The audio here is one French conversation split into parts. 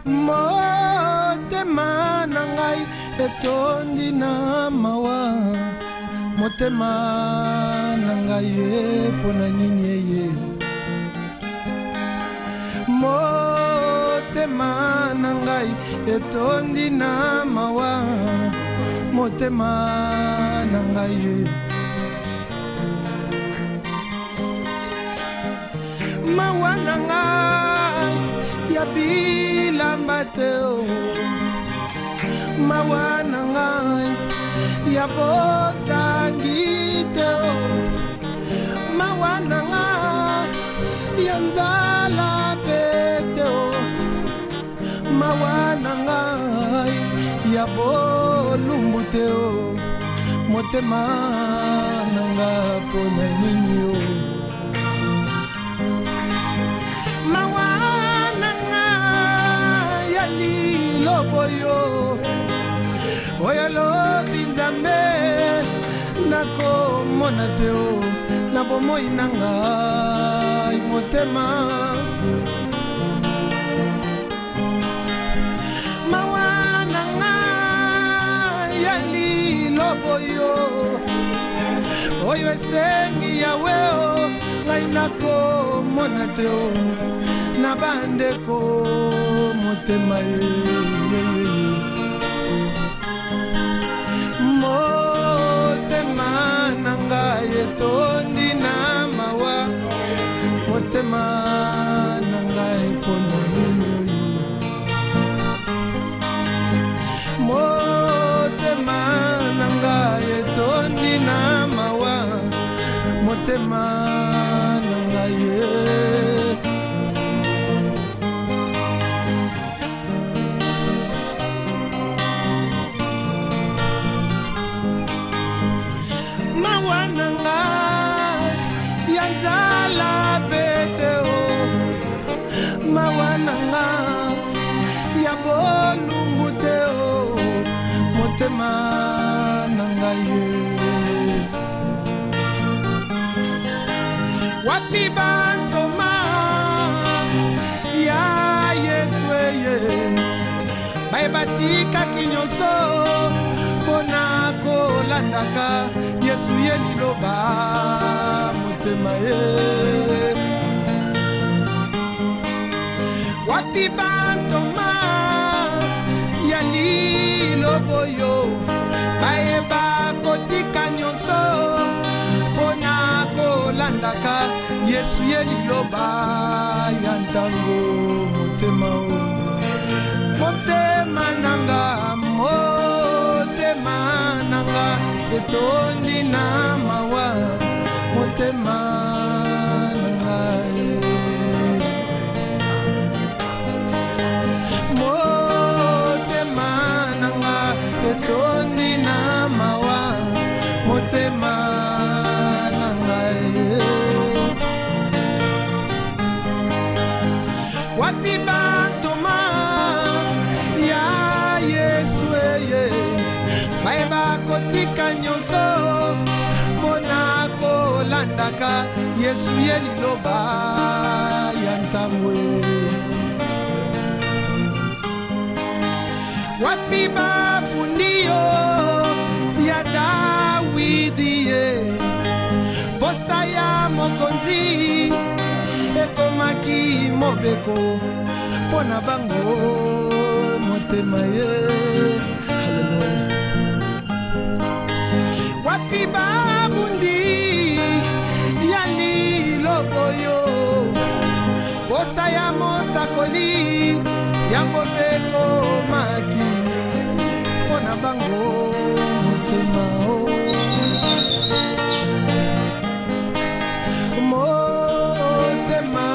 Motema na ngai etondi na mawa, motema na ngai epona nini eye. Motema na ngai etondi na mawa, motema na ngai mawa na ngai ya bilamba te o, mawa na ngai ya bozangi te o, mawa na ngai ya nzala pe te o, mawa na ngai ya bolumbu te o, motema na ngai mpona nini o. Mawa na ngai ya liloboyo oyo lobi nzambe nakomona te o, na bomoi na ngai motema. Mawa na ngai ya liloboyo oyo esengi yawe o, ngai nakomona te o, na bandeko motema ye. Motema na ngai etondi na mawa, motema na ngai mpona nini. Motema na ngai etondi na mawa, motema na ngai mawa na ngai ya nzala pete o, mawa na ngai ya bolumbu te o, motema na ngai wapi bantoma ya Yesu eye bayebatikaki nyonso mpona kolandaka Yesu ye liloba motema ye. Wapi bantoma ya liloboyo bayeba kotika nyonso mpona kolandaka Yesu ye liloba ya ntango motema o. Motema nanga, motema nanga etondi na mawa, motema nanga motema nanga etondi na mawa, motema nanga wapi bantoma ya Yesu eye bayeba kotika nyonso mpona kolandaka Yesu ye liloba ya ntango. Wapi babundi yo ya Dawidi ye posa ya mokonzi ekomaki mobeko mpona bango motema ye. Hallelujah. Wapi babundi ya liloboyo posa ya mosakoli yango mbeko maki mpona bango motema o. Motema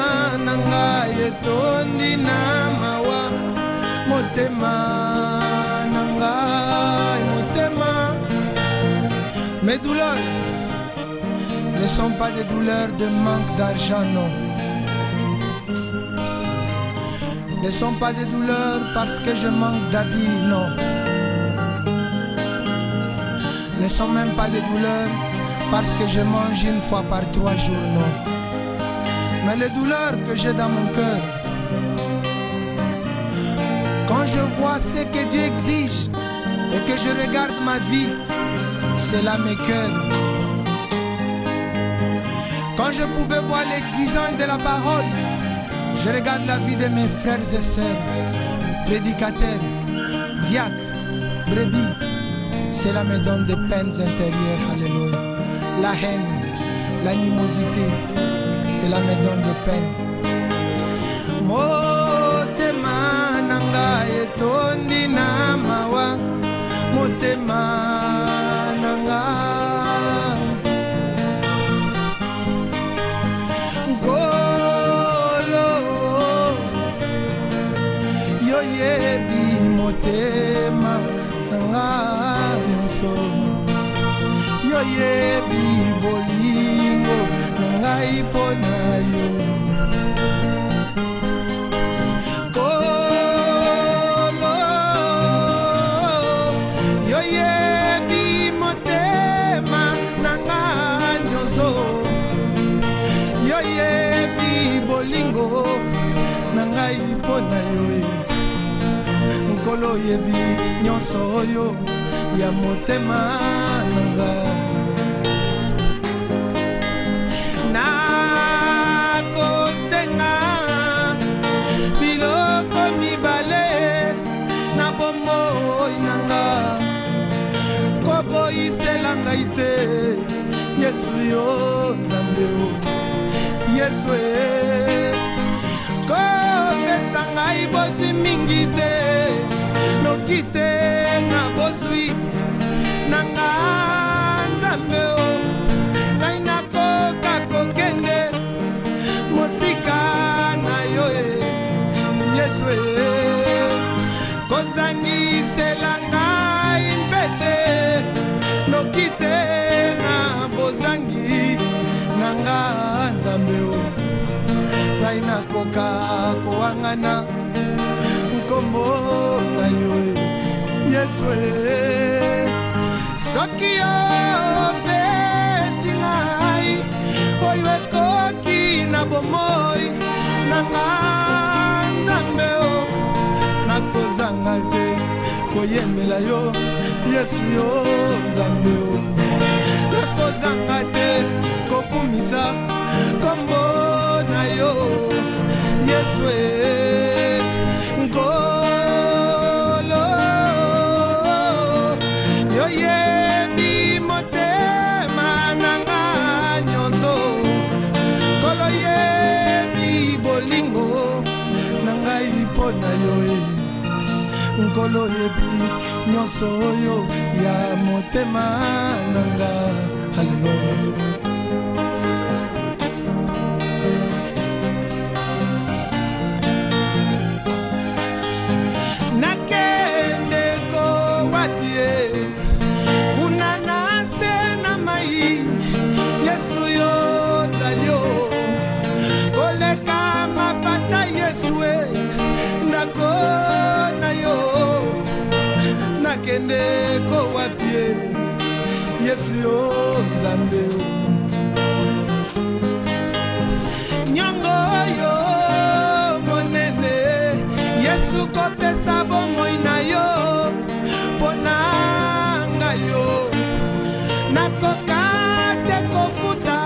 na ngai etondi na mawa, motema na ngai motema. Mes douleurs ne sont pas des douleurs de manque d'argent, non. Ne sont pas des douleurs parce que je manque d'habits, non. Ne sont même pas des douleurs parce que je mange une fois par 3 jours, non. Mais les douleurs que j'ai dans mon cœur je vois ce que Dieu exige et que je regarde ma vie, cela m'écoeure. Quand je pouvais voir les 10 ans de la parole, je regarde la vie de mes frères et sœurs, prédicateurs, diacres, brebis. Cela me donne des peines intérieures, alléluia. La haine, l'animosité, cela me donne des peines. Motema nanga etondi na mawa, motema nanga. Yoyebi motema nanga nyonso, yoyebi bolingo nangai pona yo. Kolo yoyebi motema nanga nyonso, yoyebi bolingo nangai pona yo. Nkolo yebi nyonso yo ya motema nanga. Nakosenga biloko mibale na bomoi nanga, koboyisela ngai te Yesu yo Nzambe o. Yesu kopesa ngai bozwi mingi te, noki te na bozwi nanga Nzambe o. Ngai nakoka kokende mosika na yo Yesu kozangisela ngai mbete, noki te na bozangi nanga Nzambe o. Ngai nakoka kowangana nkombo na yo Yesu. Soki yo pesi ngai oyo ekoki na bomoi nanga Nzambe o, nakozanga te koyembela yo Yesu yo Nzambe o. Nakozanga te kokumisa kombo na yo Yesu. Nkolo yoyebi motema nanga nyonso, nkolo yebi bolingo nangai pona yo. Nkolo yebi nyonso yo ya motema nanga. Hallelujah. Nakende ko wapie Yesu yo Nzambe o. Nyongo yo monene Yesu kopesa bomoi na yo pona ngai yo. Nakoka te kofuta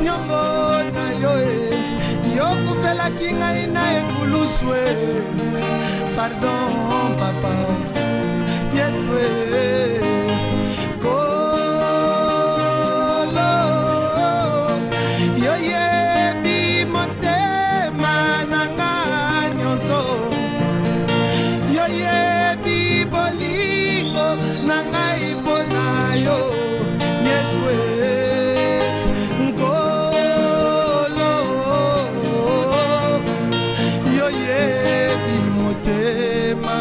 nyongo na yo yo kufelaki ngai na ekuluswe. Pardon papa Yesu kolo yoyebi motema nanga nyonso, yoyebi bolingo nangai pona yo Yesu. Nkolo yoyebi motema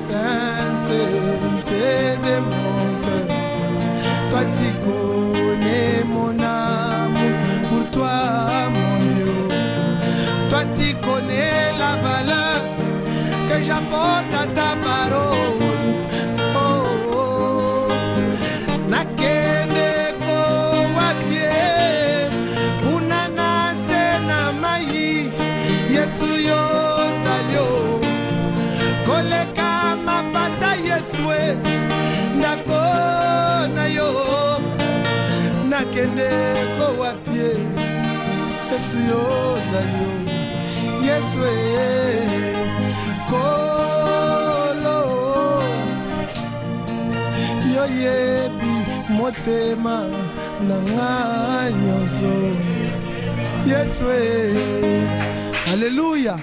sincérité de mon cœur. Toi tu connais mon amour pour toi mon Dieu. Toi tu connais la valeur que j'apporte à ta parole. Oh, oh. Nakende ko wapie unana sena mai Yesu yo salio koleka mapata Yesue ndako na yo nakende ko wapie Yesu yo salio Yesue kolo yo yebi motema na ngai nyonso Yesue. Alléluia.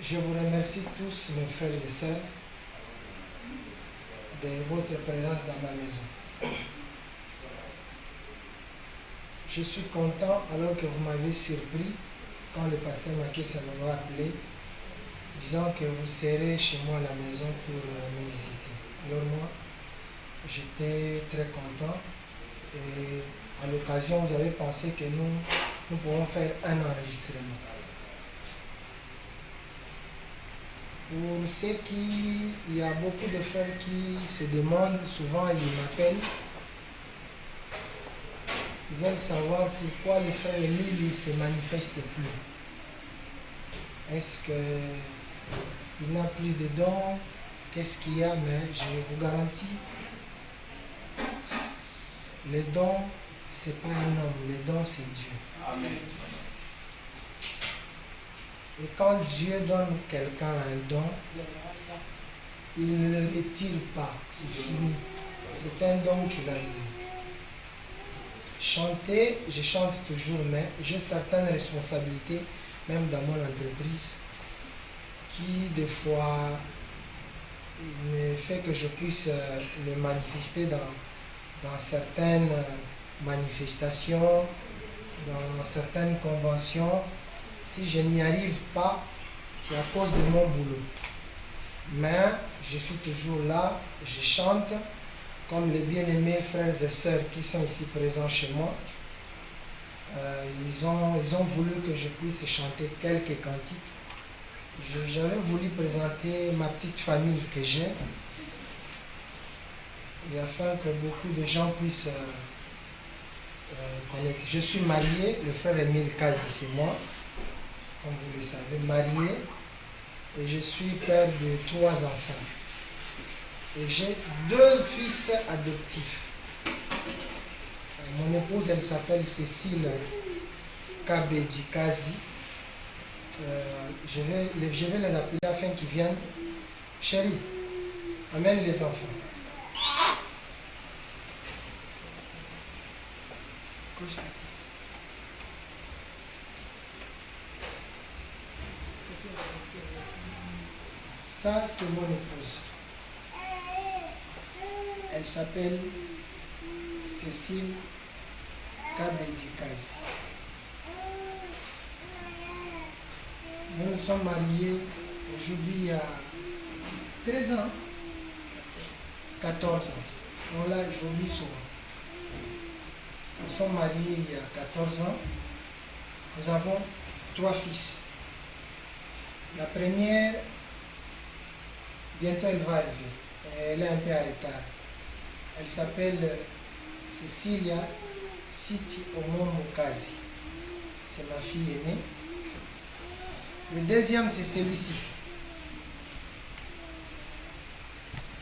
Je vous remercie tous, mes frères et sœurs, de votre présence dans ma maison. Je suis content alors que vous m'avez surpris quand le pasteur Makessa m'a appelé, disant que vous serez chez moi à la maison pour me visiter. Alors moi, j'étais très content et à l'occasion, vous avez pensé que nous pouvons faire un enregistrement. Pour ceux il y a beaucoup de frères qui se demandent, souvent ils m'appellent, ils veulent savoir pourquoi le frère Émile ne se manifeste plus. Est-ce qu'il n'a plus de dons? Qu'est-ce qu'il y a? Mais je vous garantis, les dons, ce n'est pas un homme, les dons c'est Dieu. Amen. Et quand Dieu donne quelqu'un un don, il ne le retire pas, c'est fini. C'est un don qu'il a eu. Chanter, je chante toujours, mais j'ai certaines responsabilités, même dans mon entreprise, qui des fois me fait que je puisse me manifester dans certaines manifestations, dans certaines conventions. Si je n'y arrive pas, c'est à cause de mon boulot. Mais je suis toujours là, je chante, comme les bien-aimés frères et sœurs qui sont ici présents chez moi. Ils ont voulu que je puisse chanter quelques cantiques. J'avais voulu présenter ma petite famille que j'ai, et afin que beaucoup de gens puissent connaître. Je suis marié, le frère Émile Kazi, c'est moi. Comme vous le savez, marié, et je suis père de 3 enfants. Et j'ai 2 fils adoptifs. Mon épouse, elle s'appelle Cécile Kabedi Kazi. Je vais les appeler afin qu'ils viennent. Chérie, amène les enfants. Ça, c'est mon épouse. Elle s'appelle Cécile Kabedi Kazi. Nous nous sommes mariés aujourd'hui il y a 13 ans, 14 ans. On l'a j'oublie souvent. Nous sommes mariés il y a 14 ans. Nous avons 3 fils. La première, bientôt elle va arriver. Elle est un peu en retard. Elle s'appelle Cecilia Siti Omomo Kazi. C'est ma fille aînée. Le deuxième, c'est celui-ci.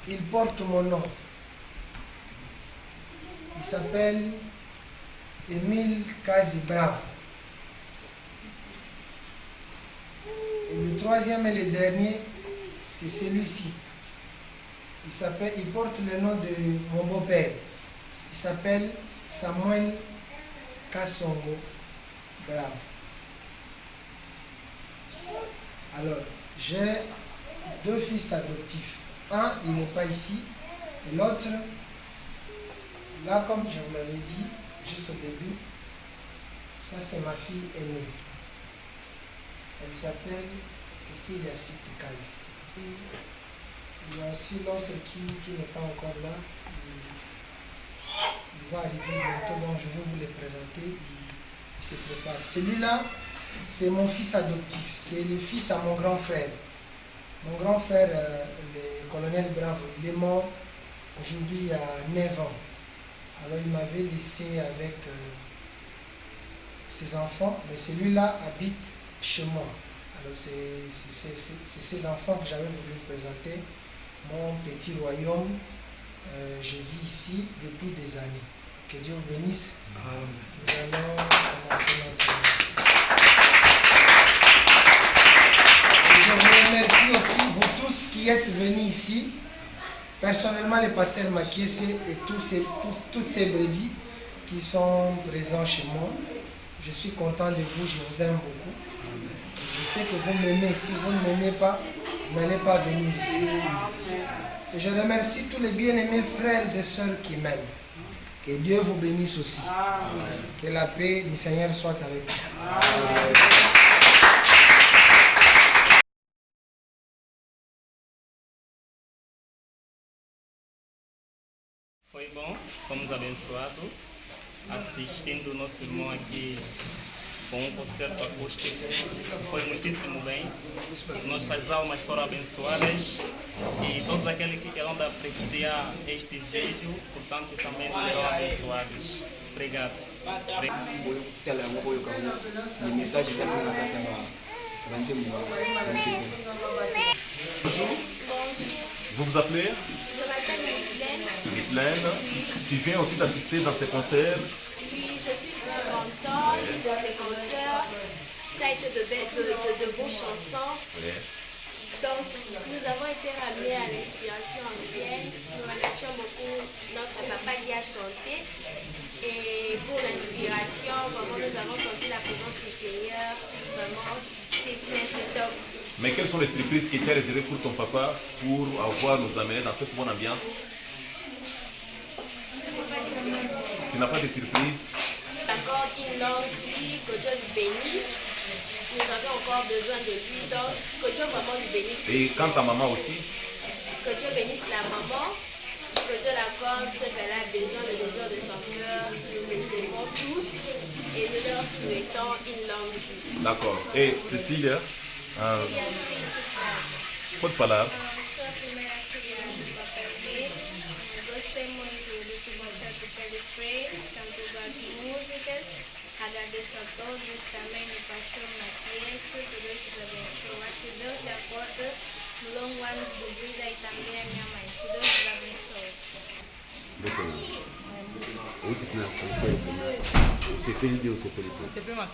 Il porte mon nom. Il s'appelle Émile Kazi Bravo. Et le troisième et le dernier, c'est celui-ci. Il porte le nom de mon beau-père. Il s'appelle Samuel Kassongo Bravo. Alors, j'ai 2 fils adoptifs. Un, il n'est pas ici. Et l'autre, là, comme je vous l'avais dit, juste au début, ça c'est ma fille aînée. Elle s'appelle Cécilia Sitikazi. Il y a aussi l'autre qui n'est pas encore là. Il va arriver bientôt, donc je vais vous les présenter. Il se prépare. Celui-là, c'est mon fils adoptif. C'est le fils à mon grand frère. Mon grand frère, le colonel Bravo, il est mort aujourd'hui à 9 ans. Alors il m'avait laissé avec ses enfants, mais celui-là habite chez moi. Alors c'est ces enfants que j'avais voulu vous présenter. Mon petit royaume, je vis ici depuis des années. Que Dieu vous bénisse. Amen. Nous allons commencer notre... Je vous remercie aussi, vous tous qui êtes venus ici. Personnellement, le pasteur Makiese et toutes ces brebis qui sont présents chez moi. Je suis content de vous, je vous aime beaucoup. Je sais que vous m'aimez. Si vous ne m'aimez pas, vous n'allez pas venir ici. Et je remercie tous les bien-aimés frères et sœurs qui m'aiment. Que Dieu vous bénisse aussi. Amen. Que la paix du Seigneur soit avec vous. Amen. Foi bom, fomos abençoados, assistindo o nosso irmão aqui com um concerto acústico. Foi muitíssimo bem. Nossas almas foram abençoadas e todos aqueles que querem apreciar este vídeo, portanto, também serão abençoados. Obrigado. Bonjour. Vous vous appelez? Je m'appelle Ghislaine. Tu viens aussi d'assister dans ces concerts? Oui, je suis très contente de ces concerts. Ça a été de beaux chansons. Oui. Donc, nous avons été ramenés à l'inspiration ancienne. Nous remercions beaucoup notre papa qui a chanté. Et pour l'inspiration, vraiment, nous avons senti la présence du Seigneur. Vraiment, c'est top. Mais quelles sont les surprises qui étaient réservées pour ton papa pour avoir nous amener dans cette bonne ambiance? Tu n'as pas de surprise? D'accord, une longue vie, que Dieu le bénisse. Nous avons encore besoin de lui, donc que Dieu vraiment le bénisse. Et quant à maman aussi? Que Dieu bénisse la maman, que Dieu l'accorde ce qu'elle a besoin, le désir de son cœur. Nous les aimons tous et nous leur souhaitons une longue vie. D'accord. Et Cécilia? Pode falar. Sou a primeira filha do Papai B. Gostei muito desse concerto que ele fez, tanto das músicas. Agradeço a todos, também o pastor Maquiese, que Deus os abençoe. Que Deus lhe acorde longos anos de vida e também a minha mãe. Que Deus os abençoe. C'était l'idée ou c'était l'idée? C'est plus ma